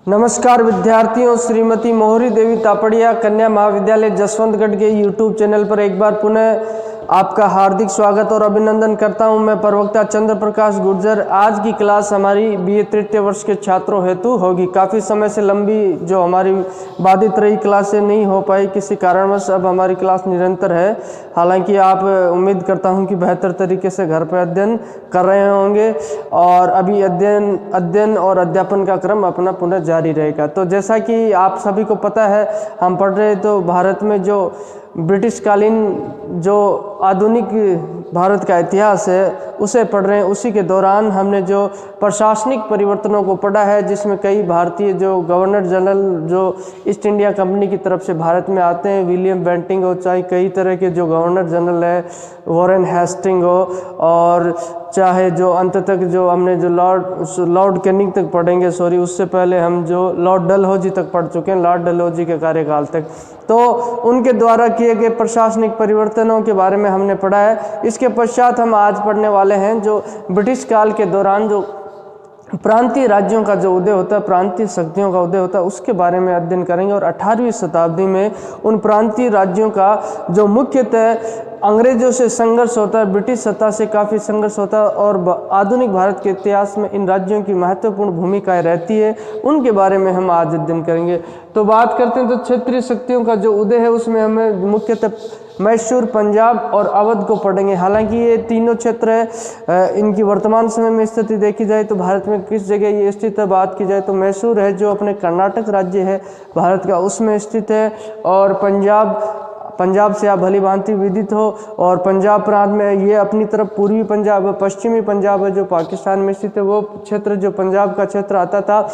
नमस्कार विद्यार्थियों, श्रीमती मोहरी देवी तापड़िया कन्या महाविद्यालय जसवंतगढ़ के यूट्यूब चैनल पर एक बार पुनः आपका हार्दिक स्वागत और अभिनंदन करता हूं। मैं प्रवक्ता चंद्र प्रकाश गुर्जर। आज की क्लास हमारी बीए तृतीय वर्ष के छात्रों हेतु होगी। काफ़ी समय से लंबी जो हमारी बाधित रही क्लासें नहीं हो पाई किसी कारणवश, अब हमारी क्लास निरंतर है। हालांकि आप उम्मीद करता हूं कि बेहतर तरीके से घर पर अध्ययन कर रहे होंगे और अभी अध्ययन और अध्यापन का क्रम अपना पुनः जारी रहेगा। तो जैसा कि आप सभी को पता है, हम पढ़ रहे तो भारत में जो ब्रिटिश कालीन जो आधुनिक भारत का इतिहास है उसे पढ़ रहे हैं। उसी के दौरान हमने जो प्रशासनिक परिवर्तनों को पढ़ा है, जिसमें कई भारतीय जो गवर्नर जनरल जो ईस्ट इंडिया कंपनी की तरफ से भारत में आते हैं, विलियम बेंटिंग हो, चाहे कई तरह के जो गवर्नर जनरल है, वॉरेन हेस्टिंग हो, और चाहे जो अंत तक जो हमने जो लॉर्ड कैनिंग तक पढ़ेंगे, उससे पहले हम जो लॉर्ड डलहौजी तक पढ़ चुके हैं, लॉर्ड डलहौजी के कार्यकाल तक। तो उनके द्वारा किए गए प्रशासनिक परिवर्तनों के बारे में हमने पढ़ा है। इसके पश्चात हम आज पढ़ने वाले हैं जो ब्रिटिश काल के दौरान जो प्रांतीय राज्यों का जो उदय होता है, प्रांतीय शक्तियों का उदय होता है, उसके बारे में अध्ययन करेंगे। और 18वीं शताब्दी में उन प्रांतीय राज्यों का जो मुख्यतः अंग्रेजों से संघर्ष होता है, ब्रिटिश सत्ता से काफ़ी संघर्ष होता है, और आधुनिक भारत के इतिहास में इन राज्यों की महत्वपूर्ण भूमिकाएं रहती है, उनके बारे में हम आज अध्ययन करेंगे। तो बात करते हैं तो क्षेत्रीय शक्तियों का जो उदय है उसमें हमें मुख्यतः मैसूर, पंजाब और अवध को पढ़ेंगे। हालांकि ये तीनों क्षेत्र है, इनकी वर्तमान समय में स्थिति देखी जाए तो भारत में किस जगह ये स्थित है, बात की जाए तो मैसूर है जो अपने कर्नाटक राज्य है भारत का, उसमें स्थित है। और पंजाब से आप भली भांति विदित हो, और पंजाब प्रांत में ये अपनी तरफ पूर्वी पंजाब, पश्चिमी पंजाब है जो पाकिस्तान में स्थित है, वो क्षेत्र जो पंजाब का क्षेत्र आता था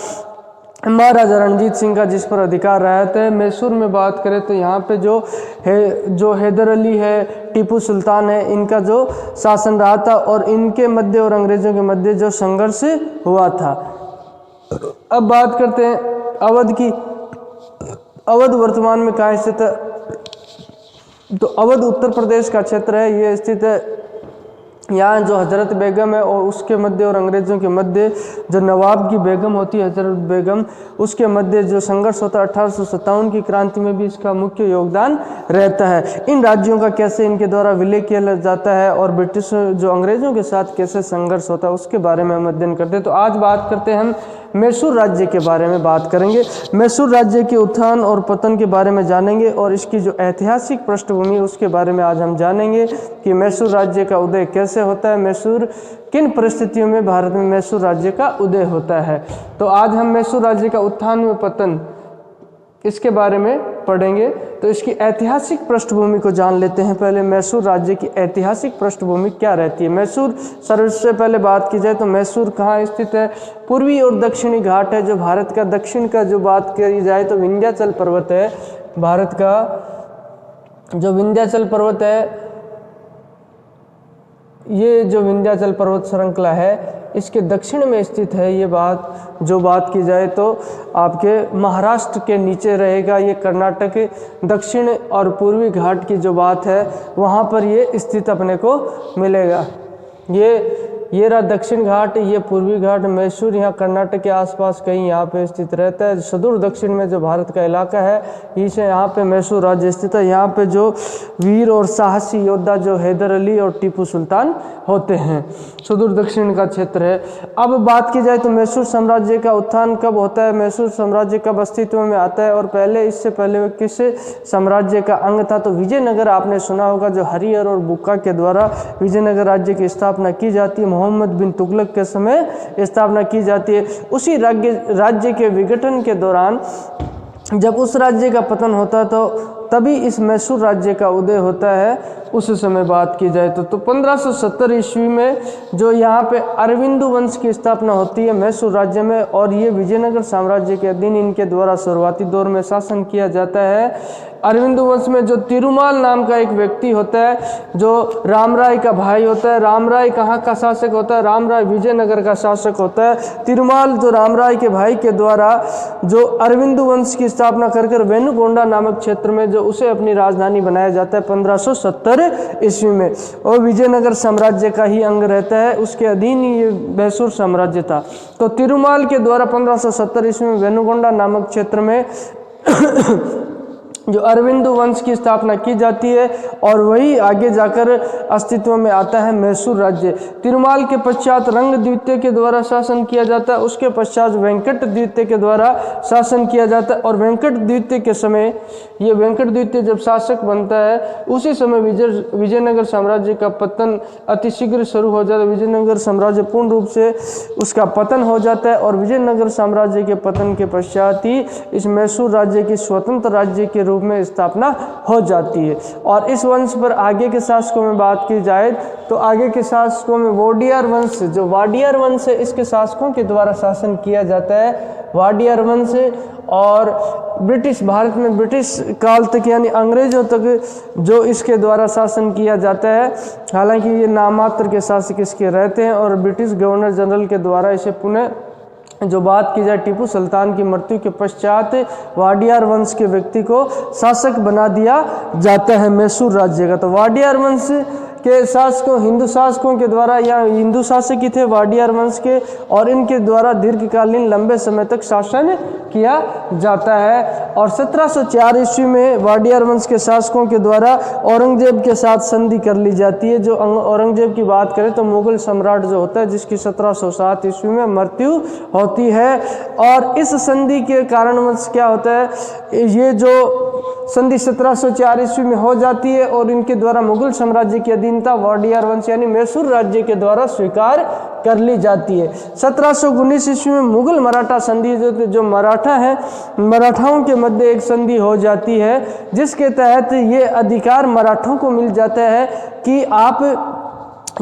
महाराजा रणजीत सिंह का, जिस पर अधिकार रहा था। मैसूर में बात करें तो यहाँ पे जो हैदर अली है, टीपू सुल्तान है, इनका जो शासन रहा था, और इनके मध्य और अंग्रेजों के मध्य जो संघर्ष हुआ था। अब बात करते हैं अवध की। अवध वर्तमान में कहाँ स्थित है? तो अवध उत्तर प्रदेश का क्षेत्र है, ये स्थित है। यहाँ जो हजरत बेगम है और उसके मध्य और अंग्रेज़ों के मध्य जो नवाब की बेगम होती है, हजरत बेगम, उसके मध्य जो संघर्ष होता है 1857 की क्रांति में भी इसका मुख्य योगदान रहता है। इन राज्यों का कैसे इनके द्वारा विलय किया जाता है और ब्रिटिश जो अंग्रेज़ों के साथ कैसे संघर्ष होता है उसके बारे में हम अध्ययन करते हैं। तो आज बात करते हैं हम मैसूर राज्य के बारे में बात करेंगे। मैसूर राज्य के उत्थान और पतन के बारे में जानेंगे, और इसकी जो ऐतिहासिक पृष्ठभूमि उसके बारे में आज हम जानेंगे कि मैसूर राज्य का उदय कैसे होता है, मैसूर किन परिस्थितियों में भारत में मैसूर राज्य का उदय होता है। तो आज हम मैसूर राज्य का उत्थान व पतन इसके बारे में पढ़ेंगे। तो इसकी ऐतिहासिक पृष्ठभूमि को जान लेते हैं। पहले मैसूर राज्य की ऐतिहासिक पृष्ठभूमि क्या रहती है। मैसूर, सबसे पहले बात की जाए तो मैसूर कहाँ स्थित है? पूर्वी और दक्षिणी घाट है जो भारत का। दक्षिण का जो बात करी जाए तो विंध्याचल पर्वत है भारत का। जो विंध्याचल पर्वत है, ये जो विंध्याचल पर्वत श्रृंखला है इसके दक्षिण में स्थित है। ये बात की जाए तो आपके महाराष्ट्र के नीचे रहेगा। ये कर्नाटक के दक्षिण और पूर्वी घाट की जो बात है वहाँ पर ये स्थित अपने को मिलेगा। ये रहा दक्षिण घाट, ये पूर्वी घाट। मैसूर यहाँ कर्नाटक के आसपास कहीं यहाँ पे स्थित रहता है। सुदूर दक्षिण में जो भारत का इलाका है इसे यहाँ पे मैसूर राज्य स्थित है। यहाँ पे जो वीर और साहसी योद्धा जो हैदर अली और टीपू सुल्तान होते हैं, सुदूर दक्षिण का क्षेत्र है। अब बात की जाए तो मैसूर साम्राज्य का उत्थान कब होता है, मैसूर साम्राज्य कब अस्तित्व में आता है, और इससे पहले किस साम्राज्य का अंग था? तो विजयनगर आपने सुना होगा, जो हरिहर और बुक्का के द्वारा विजयनगर राज्य की स्थापना की जाती है। मोहम्मद बिन तुगलक के समय स्थापना की जाती है। उसी राज्य के विघटन के दौरान जब उस राज्य का पतन होता है तो तभी इस मैसूर राज्य का उदय होता है। उस समय बात की जाए तो 1570 ईस्वी में जो यहाँ पे अरविंदु वंश की स्थापना होती है मैसूर राज्य में, और ये विजयनगर साम्राज्य के अधीन इनके द्वारा शुरुआती दौर में शासन किया जाता है। अरविंदु वंश में जो तिरुमाल नाम का एक व्यक्ति होता है जो रामराय का भाई होता है। रामराय कहाँ का शासक होता है? रामराय विजयनगर का शासक होता है। तिरुमाल जो रामराय के भाई के द्वारा जो अरविंदु वंश की स्थापना कर वेनुगोंडा नामक क्षेत्र में जो उसे अपनी राजधानी बनाया जाता है 1570 ईस्वी में, और विजयनगर साम्राज्य का ही अंग रहता है, उसके अधीन ही ये मैसूर साम्राज्य था। तो तिरुमाल के द्वारा 1570 ईस्वी में वेनुगोंडा नामक क्षेत्र में जो अरविंदु वंश की स्थापना की जाती है, और वही आगे जाकर अस्तित्व में आता है मैसूर राज्य। तिरुमाल के पश्चात रंग द्वितीय के द्वारा शासन किया जाता है, उसके पश्चात वेंकट द्वितीय के द्वारा शासन किया जाता है, और वेंकट द्वितीय के समय, ये वेंकट द्वितीय जब शासक बनता है उसी समय विजयनगर साम्राज्य का पतन अतिशीघ्र शुरू हो जाता है। विजयनगर साम्राज्य पूर्ण रूप से उसका पतन हो जाता है, और विजयनगर साम्राज्य के पतन के पश्चात ही इस मैसूर राज्य की स्वतंत्र राज्य के रूप में स्थापना हो जाती है। और इस वंश पर आगे के शासकों में बात की जाए तो आगे के शासकों में वाडियार वंश, जो वाडियार वंश है, इसके शासकों के द्वारा शासन किया जाता है वाडियार वंश। और ब्रिटिश, भारत में ब्रिटिश काल तक यानी अंग्रेजों तक जो इसके द्वारा शासन किया जाता है, हालांकि ये नाममात्र के शासक इसके रहते हैं, और ब्रिटिश गवर्नर जनरल के द्वारा इसे पुनः, जो बात की जाए टिपू सुल्तान की मृत्यु के पश्चात, वाडियार वंश के व्यक्ति को शासक बना दिया जाता है मैसूर राज्य का। तो वाडियार वंश के शासकों, हिंदू शासकों के द्वारा, या हिंदू शासक ही थे वाडियार वंश के, और इनके द्वारा दीर्घकालीन लंबे समय तक शासन किया जाता है। और 1704 ईस्वी में वाडियार वंश के शासकों के द्वारा औरंगजेब के साथ संधि कर ली जाती है। जो औरंगजेब की बात करें तो मुगल सम्राट जो होता है, जिसकी 1707 ईस्वी में मृत्यु होती है। और इस संधि के कारणवश क्या होता है, ये जो संधि 1704 ईस्वी में हो जाती है, और इनके द्वारा मुगल साम्राज्य की अधीनता वाडियार वंश यानी मैसूर राज्य के द्वारा स्वीकार कर ली जाती है। 1719 ईस्वी में मुगल मराठा संधि, जो मराठा है, मराठाओं के मध्य एक संधि हो जाती है, जिसके तहत ये अधिकार मराठों को मिल जाता है कि आप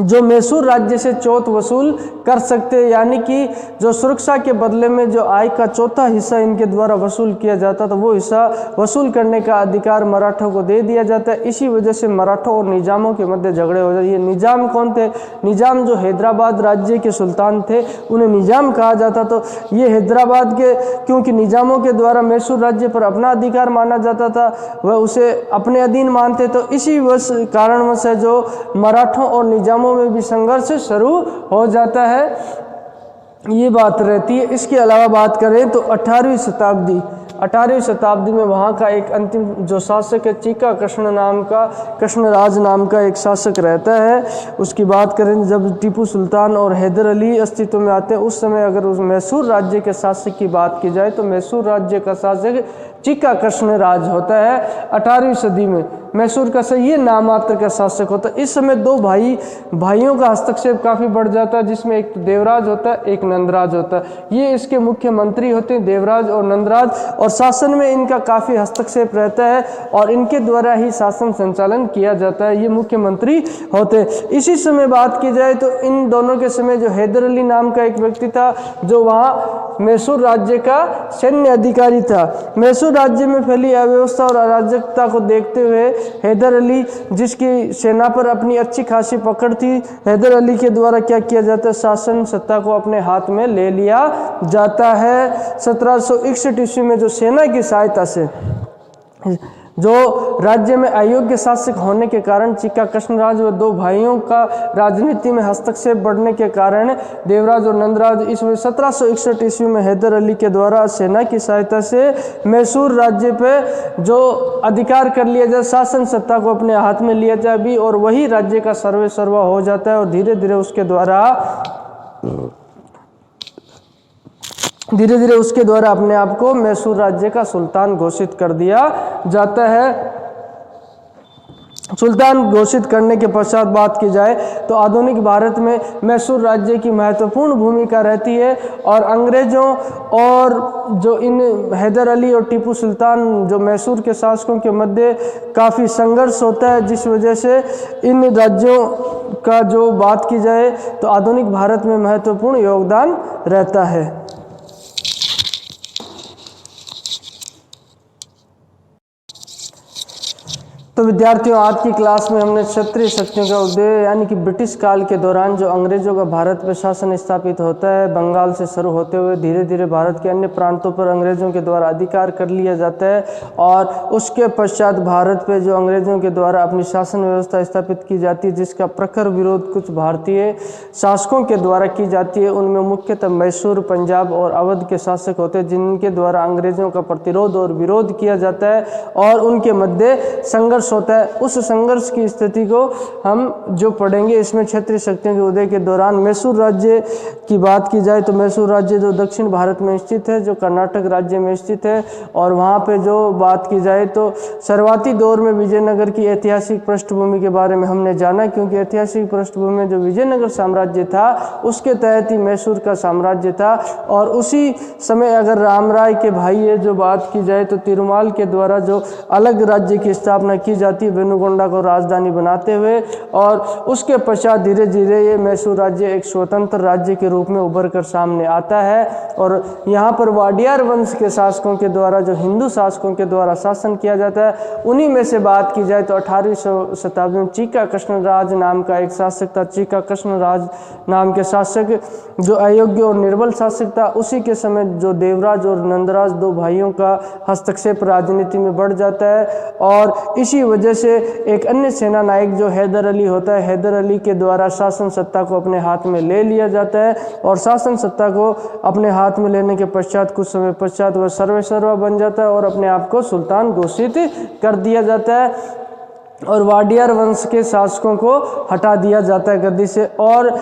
जो मैसूर राज्य से चौथ वसूल कर सकते हैं, यानी कि जो सुरक्षा के बदले में जो आय का चौथा हिस्सा इनके द्वारा वसूल किया जाता था, वो हिस्सा वसूल करने का अधिकार मराठों को दे दिया जाता है। इसी वजह से मराठों और निजामों के मध्य झगड़े हो जाते। ये निजाम कौन थे? निजाम जो हैदराबाद राज्य के सुल्तान थे, उन्हें निजाम कहा जाता। तो ये हैदराबाद के, क्योंकि निजामों के द्वारा मैसूर राज्य पर अपना अधिकार माना जाता था, वह उसे अपने अधीन मानते, तो इसी कारणवश है जो मराठों और निजामों में भी संघर्ष शुरू हो जाता है, ये बात रहती है। इसके अलावा बात करें तो 18वीं शताब्दी में वहाँ का एक अंतिम जो शासक है, चीका कृष्णराज नाम का एक शासक रहता है। उसकी बात करें जब टीपू सुल्तान और हैदर अली अस्तित्व में आते हैं, उस समय अगर उस मैसूर राज्य के शासक की बात की जाए तो मैसूर राज्य का शासक चीका कृष्णराज होता है 18वीं सदी में। मैसूर का ये नाममात्र का शासक होता है। इस समय दो भाइयों का हस्तक्षेप काफ़ी बढ़ जाता है, जिसमें एक तो देवराज होता है, एक नंदराज होता है। ये इसके मुख्य मंत्री होते हैं, देवराज और नंदराज, और शासन में इनका काफ़ी हस्तक्षेप रहता है, और इनके द्वारा ही शासन संचालन किया जाता है। ये मुख्य मंत्री होते हैं। इसी समय बात की जाए तो इन दोनों के समय जो हैदर अली नाम का एक व्यक्ति था, जो वहाँ मैसूर राज्य का सैन्य अधिकारी था। मैसूर राज्य में फैली अव्यवस्था और अराजकता को देखते हुए हैदर अली, जिसकी सेना पर अपनी अच्छी खासी पकड़ थी, हैदर अली के द्वारा क्या किया जाता है, शासन सत्ता को अपने हाथ में ले लिया जाता है। 1761 ईस्वी में जो सेना की सहायता से, जो राज्य में अयोग्य शासक होने के कारण चीका कृष्णराज व दो भाइयों का राजनीति में हस्तक्षेप बढ़ने के कारण देवराज और नंदराज इसमें 1761 ईस्वी में हैदर अली के द्वारा सेना की सहायता से मैसूर राज्य पे जो अधिकार कर लिया जाए, शासन सत्ता को अपने हाथ में लिया जाए भी, और वही राज्य का सर्वेसर्वा हो जाता है। और धीरे धीरे उसके द्वारा अपने आप को मैसूर राज्य का सुल्तान घोषित कर दिया जाता है। सुल्तान घोषित करने के पश्चात बात की जाए तो आधुनिक भारत में मैसूर राज्य की महत्वपूर्ण भूमिका रहती है, और अंग्रेजों और जो इन हैदर अली और टीपू सुल्तान जो मैसूर के शासकों के मध्य काफ़ी संघर्ष होता है, जिस वजह से इन राज्यों का जो बात की जाए तो आधुनिक भारत में महत्वपूर्ण योगदान रहता है। तो विद्यार्थियों, आज की क्लास में हमने क्षत्रिय शक्तियों का उदय यानी कि ब्रिटिश काल के दौरान जो अंग्रेजों का भारत पर शासन स्थापित होता है, बंगाल से शुरू होते हुए धीरे धीरे भारत के अन्य प्रांतों पर अंग्रेजों के द्वारा अधिकार कर लिया जाता है और उसके पश्चात भारत पे जो अंग्रेजों के द्वारा अपनी शासन व्यवस्था स्थापित की जाती है, जिसका प्रखर विरोध कुछ भारतीय शासकों के द्वारा की जाती है। उनमें मुख्यतः मैसूर, पंजाब और अवध के शासक होते हैं, जिनके द्वारा अंग्रेजों का प्रतिरोध और विरोध किया जाता है और उनके मध्य संघर्ष होता है। उस संघर्ष की स्थिति को हम जो पढ़ेंगे, इसमें क्षत्रिय शक्तियों के उदय के दौरान मैसूर राज्य की बात की जाए तो मैसूर राज्य जो दक्षिण भारत में स्थित है, जो कर्नाटक राज्य में स्थित है, और वहाँ पे जो बात की जाए तो शुरुआती दौर में विजयनगर की ऐतिहासिक पृष्ठभूमि के बारे में हमने जाना, क्योंकि ऐतिहासिक पृष्ठभूमि में जो विजयनगर साम्राज्य था उसके तहत ही मैसूर का साम्राज्य था। और उसी समय अगर रामराय के भाई है जो बात की जाए तो तिरुमाल के द्वारा जो अलग राज्य की स्थापना की जाती है वेनुगोंडा को राजधानी बनाते हुए, और उसके पश्चात धीरे धीरे ये मैसूर राज्य एक स्वतंत्र राज्य के रूप में उभर कर सामने आता है। और यहाँ पर वाडियार वंश के शासकों के द्वारा, जो हिंदू शासकों के द्वारा शासन किया जाता है, उन्हीं में से बात की जाए तो 18वीं शताब्दी में चीका कृष्णराज नाम का एक शासक था। चीका कृष्णराज नाम के शासक जो अयोग्य और निर्बल शासक था, उसी के समय जो देवराज और नंदराज दो भाइयों का हस्तक्षेप राजनीति में बढ़ जाता है और इसी वजह से एक अन्य सेना नायक जो हैदर अली होता है, हैदर अली के द्वारा शासन सत्ता को अपने हाथ में ले लिया जाता है। और शासन सत्ता को अपने हाथ में लेने के पश्चात कुछ समय पश्चात वह सर्वेसर्वा बन जाता है और अपने आप को सुल्तान घोषित कर दिया जाता है और वाडियार वंश के शासकों को हटा दिया जाता है गद्दी से। और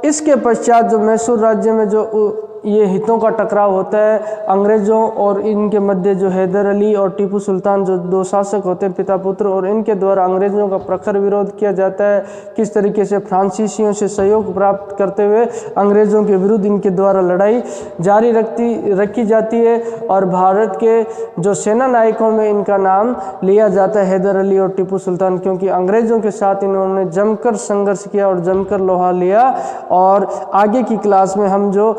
इसके पश्चात जो मैसूर राज्य में जो ये हितों का टकराव होता है अंग्रेजों और इनके मध्य, जो हैदर अली और टीपू सुल्तान जो दो शासक होते हैं पिता पुत्र, और इनके द्वारा अंग्रेजों का प्रखर विरोध किया जाता है। किस तरीके से फ्रांसीसियों से सहयोग प्राप्त करते हुए अंग्रेजों के विरुद्ध इनके द्वारा लड़ाई जारी रखी जाती है और भारत के जो सेना नायकों में इनका नाम लिया जाता है हैदर अली और टीपू सुल्तान, क्योंकि अंग्रेजों के साथ इन्होंने जमकर संघर्ष किया और जमकर लोहा लिया। और आगे की क्लास में हम जो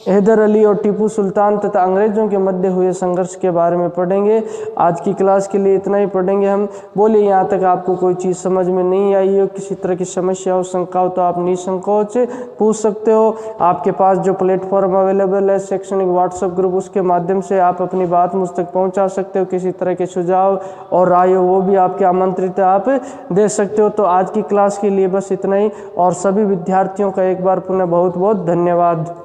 हैदर अली और टीपू सुल्तान तथा अंग्रेजों के मध्य हुए संघर्ष के बारे में पढ़ेंगे। आज की क्लास के लिए इतना ही पढ़ेंगे हम। बोलिए, यहाँ तक आपको कोई चीज़ समझ में नहीं आई हो, किसी तरह की समस्या हो, शंका हो, तो आप निसंकोच पूछ सकते हो। आपके पास जो प्लेटफॉर्म अवेलेबल है शैक्षणिक व्हाट्सएप ग्रुप, उसके माध्यम से आप अपनी बात मुझ तक पहुँचा सकते हो। किसी तरह के सुझाव और राय हो वो भी आपके आमंत्रित आप दे सकते हो। तो आज की क्लास के लिए बस इतना ही और सभी विद्यार्थियों का एक बार पुनः बहुत बहुत धन्यवाद।